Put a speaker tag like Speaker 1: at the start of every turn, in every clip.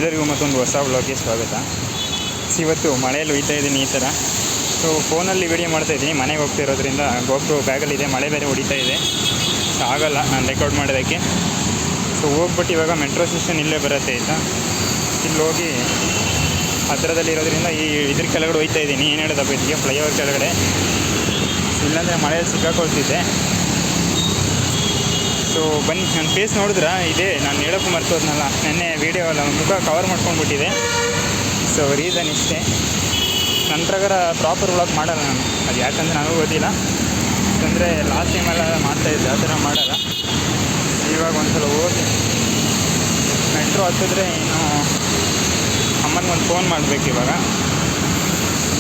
Speaker 1: ಎಲ್ಲರಿಗೂ ಮತ್ತೊಂದು ಹೊಸ ವ್ಲಾಗ್ಗೆ ಸ್ವಾಗತ. ಇವತ್ತು ಮಳೆಯಲ್ಲಿ ಹೊಯ್ತಾ ಇದ್ದೀನಿ ಈ ಥರ. ಸೊ ಫೋನಲ್ಲಿ ವಿಡಿಯೋ ಮಾಡ್ತಾಯಿದ್ದೀನಿ, ಮನೆಗೆ ಹೋಗ್ತಿರೋದ್ರಿಂದ ಗೋಪ್ರೋ ಬ್ಯಾಗಲ್ಲಿದೆ, ಮಳೆ ಬೇರೆ ಹೊಡಿತಾ ಇದೆ, ಆಗಲ್ಲ ನಾನು ರೆಕಾರ್ಡ್ ಮಾಡೋದಕ್ಕೆ. ಸೊ ಹೋಗ್ಬಿಟ್ಟು ಇವಾಗ ಮೆಟ್ರೋ ಸ್ಟೇಷನ್ ಇಲ್ಲೇ ಬರುತ್ತೆ ಆಯಿತಾ. ಇಲ್ಲಿ ಹೋಗಿ ಹತ್ತಿರದಲ್ಲಿರೋದ್ರಿಂದ ಇದ್ರ ಕೆಳಗಡೆ ಹೋಗ್ತಾ ಇದ್ದೀನಿ. ಏನು ಹೇಳೋದಪ್ಪ ಇದಕ್ಕೆ, ಫ್ಲೈಓವರ್ ಕೆಳಗಡೆ, ಇಲ್ಲಾಂದರೆ ಮಳೆಯಲ್ಲಿ ಸಿಕ್ಕಾಕೊಳ್ತಿದ್ದೆ. ಸೊ ಬನ್ನಿ, ನನ್ನ ಫೇಸ್ ನೋಡಿದ್ರೆ ಇದೆ, ನಾನು ಹೇಳೋಕ್ಕೂ ಮರ್ತೋದ್ನಲ್ಲ, ನೆನ್ನೆ ವೀಡಿಯೋ ಎಲ್ಲ ಮುಖ ಕವರ್ ಮಾಡ್ಕೊಂಡ್ಬಿಟ್ಟಿದೆ. ಸೊ ರೀಸನ್ ಇಷ್ಟೇ. ನನ್ನ ಪ್ರಕಾರ ಪ್ರಾಪರ್ ವ್ಲಾಗ್ ಮಾಡಲ್ಲ ನಾನು, ಅದು ಯಾಕಂದರೆ ನನಗೂ ಗೊತ್ತಿಲ್ಲ. ಯಾಕಂದರೆ ಲಾಸ್ಟ್ ಟೈಮೆಲ್ಲ ಮಾಡ್ತಾಯಿದ್ದೆ, ಆ ಥರ ಮಾಡಲ್ಲ. ಇವಾಗ ಒಂದ್ಸಲ ಹೋಗಿ ಮೆಟ್ರೋ ಹತ್ತಿದ್ರೆ ಇನ್ನು ಅಮ್ಮನಿಗೆ ಒಂದು ಫೋನ್ ಮಾಡಬೇಕು. ಇವಾಗ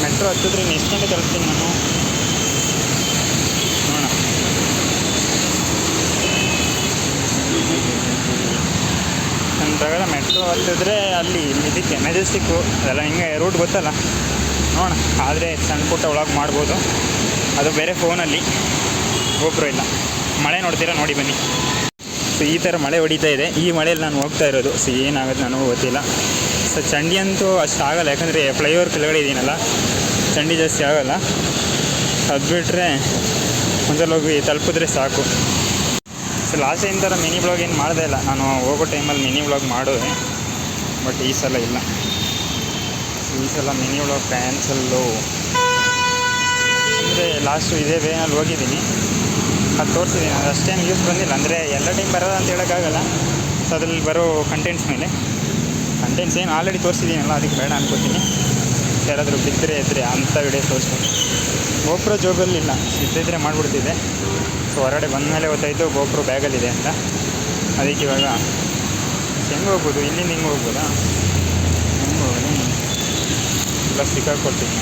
Speaker 1: ಮೆಟ್ರೋ ಹತ್ತಿದ್ರೆ ಇನ್ನು ಎಷ್ಟು ಗಂಟೆ ತಲುಪ್ತೀನಿ ನಾನು ನೋಡೋಣ. ನನ್ನ ಪ್ರಕಾರ ಮೆಟ್ರೋ ಹತ್ತಿದ್ರೆ ಅಲ್ಲಿ ಇದಕ್ಕೆ ಮೆಜೆಸ್ಟಿಕ್ಕು ಅದೆಲ್ಲ ಹಿಂಗೆ ರೂಟ್ ಗೊತ್ತಲ್ಲ, ನೋಡೋಣ. ಆದರೆ ಸಣ್ಣ ಪುಟ್ಟ ಒಳಗೆ ಮಾಡ್ಬೋದು, ಅದು ಬೇರೆ ಫೋನಲ್ಲಿ, ಗೋಪ್ರೋ ಇಲ್ಲ. ಮಳೆ ನೋಡ್ತೀರಾ, ನೋಡಿ ಬನ್ನಿ. ಸೊ ಈ ಥರ ಮಳೆ ಹೊಡಿತಾ ಇದೆ, ಈ ಮಳೆಯಲ್ಲಿ ನಾನು ಹೋಗ್ತಾ ಇರೋದು. ಸೊ ಏನಾಗುತ್ತೆ ನನಗೂ ಗೊತ್ತಿಲ್ಲ. ಸೊ ಚಂಡಿ ಅಂತೂ ಅಷ್ಟು ಆಗೋಲ್ಲ, ಯಾಕಂದರೆ ಫ್ಲೈಓವರ್ ಕೆಳಗಡೆ ಇದ್ದೀನಲ್ಲ, ಚಂಡಿ ಜಾಸ್ತಿ ಆಗೋಲ್ಲ. ಅದು ಬಿಟ್ಟರೆ ಒಂದ್ಸಲ ಹೋಗಿ ತಲುಪಿದ್ರೆ ಸಾಕು. ಸೊ ಲಾಸ್ಟ್ ಟೈಮ್ ಥರ ಮಿನಿ ವ್ಲಾಗ್ ಏನು ಮಾಡ್ದೇ ಇಲ್ಲ, ನಾನು ಹೋಗೋ ಟೈಮಲ್ಲಿ ಮಿನಿ ವ್ಲಾಗ್ ಮಾಡೋದೆ, ಬಟ್ ಈ ಸಲ ಇಲ್ಲ. ಈ ಸಲ ಮಿನಿ ವ್ಲಾಗ್ ಕ್ಯಾನ್ಸಲ್ಲು. ಅಂದರೆ ಲಾಸ್ಟು ಇದೇ ವೇನಲ್ಲಿ ಹೋಗಿದ್ದೀನಿ, ಅದು ತೋರಿಸಿದ್ದೀನಿ. ಅದು ಅಷ್ಟೇನು ಯೂಸ್ ಬಂದಿಲ್ಲ, ಅಂದರೆ ಎಲ್ಲ ಟೈಮ್ ಬರೋದು ಅಂತ ಹೇಳೋಕ್ಕಾಗಲ್ಲ. ಸೊ ಅದ್ರಲ್ಲಿ ಬರೋ ಕಂಟೆಂಟ್ಸ್ ಮೇಲೆ, ಕಂಟೆಂಟ್ಸ್ ಏನು ಆಲ್ರೆಡಿ ತೋರಿಸಿದ್ದೀನಲ್ಲ, ಅದಕ್ಕೆ ಬೇಡ ಅನ್ಕೋತೀನಿ. ಯಾರಾದರೂ ಬಿದ್ದರೆ ಇದ್ದರೆ ಅಂಥ ವಿಡಿಯೋ ತೋರಿಸ್ತೀನಿ. ಗೋಪ್ರೋ ಜೋಬಲ್ಲಿಲ್ಲ, ಇದ್ದಿದ್ದರೆ ಮಾಡಿಬಿಡ್ತಿದ್ದೆ. ಸೊ ಹೊರಗಡೆ ಬಂದ ಮೇಲೆ ಗೊತ್ತಾಯಿತು ಗೋಪ್ರೋ ಬ್ಯಾಗಲ್ಲಿದೆ ಅಂತ. ಅದಕ್ಕೆ ಇವಾಗ ಹೆಂಗೆ ಹೋಗ್ಬೋದು, ಇಲ್ಲಿಂದ ಹಿಂಗೆ ಹೋಗ್ಬೋದಾ, ಹೆಂಗೆ ಹೋಗೋದು, ಎಲ್ಲ ಸಿಕ್ಕಾಕೊಳ್ತೀನಿ.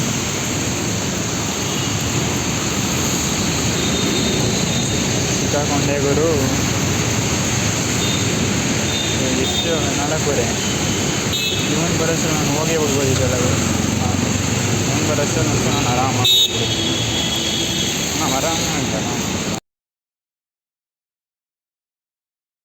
Speaker 1: ಸಿಕ್ಕಾಕೊಂಡೆ ಗುರು. ಎಷ್ಟು 4:00 ಇವನು ಬರೋಷ್ಟು ನಾನು ಹೋಗೇ ಬಿಡ್ಬೋದಿದ್ದಲ್ಲ ಗುರು. ಇವನು ಬರೋಷ್ಟು ನಾನು ಆರಾಮಾಗಿ ಹೋಗ್ಬೋದು. ಆರಾಮಾಗಿದ್ದಲ್ಲ.